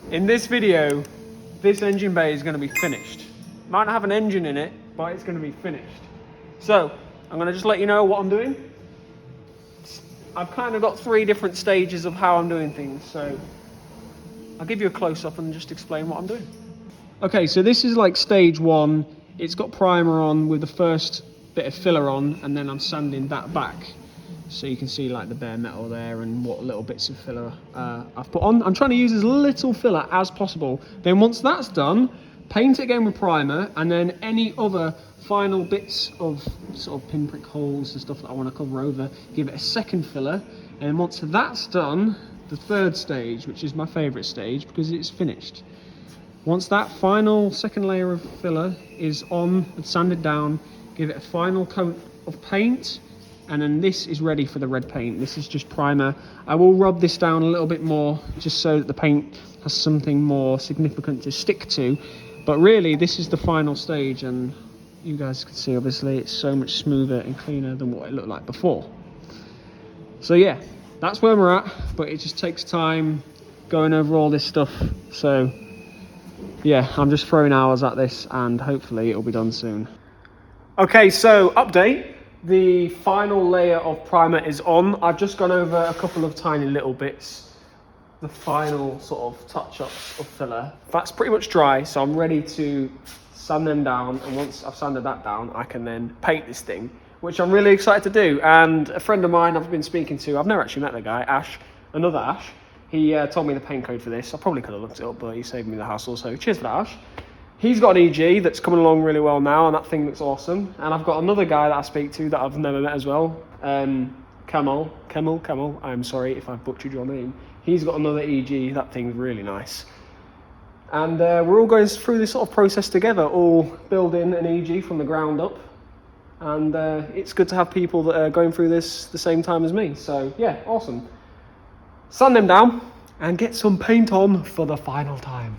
In this video, this engine bay is going to be finished. Might not have an engine in it, but it's going to be finished. So, I'm going to just let you know what I'm doing. I've kind of got 3 different stages of how I'm doing things, so I'll give you a close-up and just explain what I'm doing. Okay, so this is like stage 1. It's got primer on with the first bit of filler on, and then I'm sanding that back. So you can see like the bare metal there and what little bits of filler I've put on. I'm trying to use as little filler as possible. Then once that's done, paint it again with primer, and then any other final bits of sort of pinprick holes and stuff that I want to cover over, give it a second filler. And once that's done, the 3rd stage, which is my favourite stage because it's finished. Once that final second layer of filler is on and sanded down, give it a final coat of paint, and then this is ready for the red paint. This is just primer. I will rub this down a little bit more just so that the paint has something more significant to stick to. But really, this is the final stage, and you guys can see obviously it's so much smoother and cleaner than what it looked like before. So yeah, that's where we're at, but it just takes time going over all this stuff. So yeah, I'm just throwing hours at this and hopefully it'll be done soon. Okay, so update. The final layer of primer is on. I've just gone over a couple of tiny little bits. The final sort of touch-ups of filler. That's pretty much dry, so I'm ready to sand them down. And once I've sanded that down, I can then paint this thing, which I'm really excited to do. And a friend of mine I've been speaking to, I've never actually met the guy, Ash, another Ash. He told me the paint code for this. I probably could have looked it up, but he saved me the hassle, so cheers for that, Ash. He's got an EG that's coming along really well now, and that thing looks awesome. And I've got another guy that I speak to that I've never met as well, Kemal. I'm sorry if I've butchered your name. He's got another EG. That thing's really nice. And we're all going through this sort of process together, all building an EG from the ground up. And it's good to have people that are going through this the same time as me. So yeah, awesome. Sand them down and get some paint on for the final time.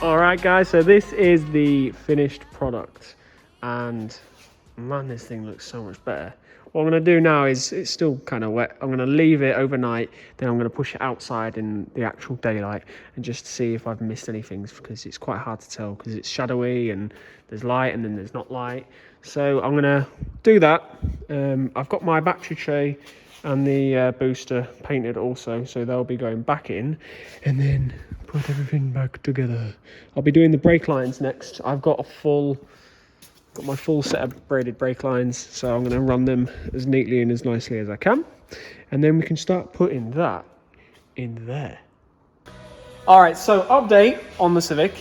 Alright guys, so this is the finished product, and man, this thing looks so much better. What I'm going to do now is, it's still kind of wet, I'm going to leave it overnight, then I'm going to push it outside in the actual daylight and just see if I've missed anything, because it's quite hard to tell because it's shadowy and there's light and then there's not light. So I'm going to do that. I've got my battery tray and the booster painted also, so they'll be going back in, and then put everything back together. I'll be doing the brake lines next. I've got my full set of braided brake lines, so I'm going to run them as neatly and as nicely as I can, and then we can start putting that in there. Alright, so update on the Civic.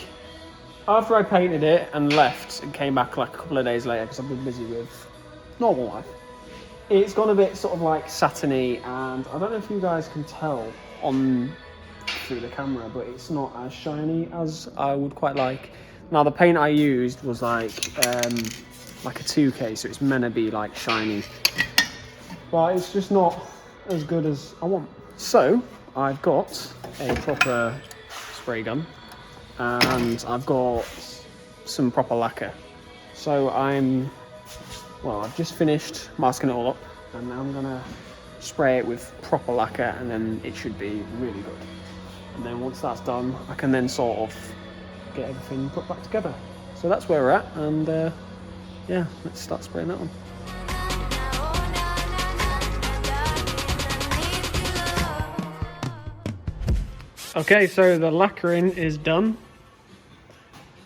After I painted it and left and came back like a couple of days later because I've been busy with normal life, it's gone a bit sort of like satiny, and I don't know if you guys can tell through the camera, but it's not as shiny as I would quite like. Now the paint I used was like a 2K, so it's meant to be like shiny, but it's just not as good as I want. So I've got a proper spray gun and I've got some proper lacquer. So I've just finished masking it all up, and now I'm gonna spray it with proper lacquer, and then it should be really good. And then once that's done, I can then sort of get everything put back together. So that's where we're at, and yeah, let's start spraying that on. Okay, so the lacquering is done.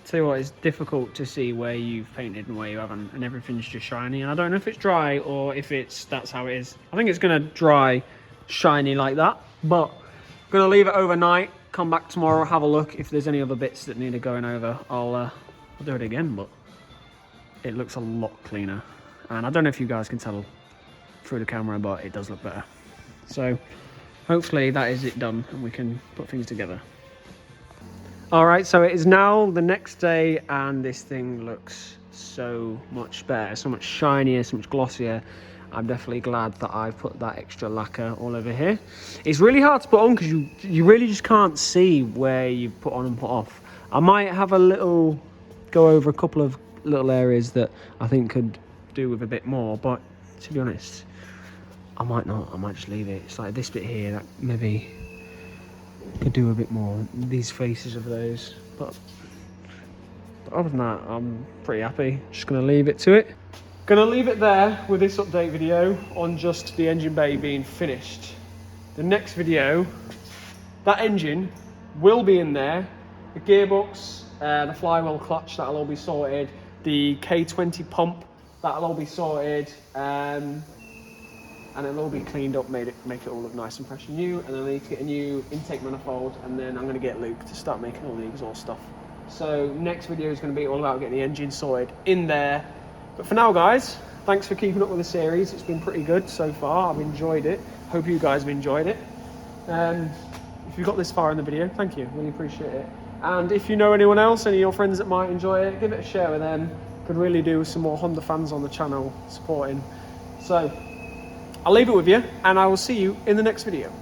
Tell you what, it's difficult to see where you've painted and where you haven't, and everything's just shiny. And I don't know if it's dry or if that's how it is. I think it's gonna dry shiny like that, but I'm gonna leave it overnight, come back tomorrow, have a look. If there's any other bits that need going over, I'll do it again, but it looks a lot cleaner. And I don't know if you guys can tell through the camera, but it does look better. So hopefully that is it done and we can put things together. All right, so it is now the next day and this thing looks so much better, so much shinier, so much glossier. I'm definitely glad that I've put that extra lacquer all over here. It's really hard to put on because you really just can't see where you've put on and put off. I might have a little go over a couple of little areas that I think could do with a bit more, but to be honest, I might not. I might just leave it. It's like this bit here that maybe could do a bit more. These faces of those, but other than that, I'm pretty happy. Just gonna leave it to it. Gonna leave it there with this update video on just the engine bay being finished. The next video, that engine will be in there. The gearbox, the flywheel clutch, that'll all be sorted. The K20 pump, that'll all be sorted. And it'll all be cleaned up, make it all look nice and fresh and new. And then I need to get a new intake manifold, and then I'm going to get Luke to start making all the exhaust stuff. So next video is going to be all about getting the engine sorted in there. But for now, guys, thanks for keeping up with the series. It's been pretty good so far. I've enjoyed it. Hope you guys have enjoyed it. If you got this far in the video, thank you. Really appreciate it. And if you know anyone else, any of your friends that might enjoy it, give it a share with them. Could really do with some more Honda fans on the channel supporting. So I'll leave it with you, and I will see you in the next video.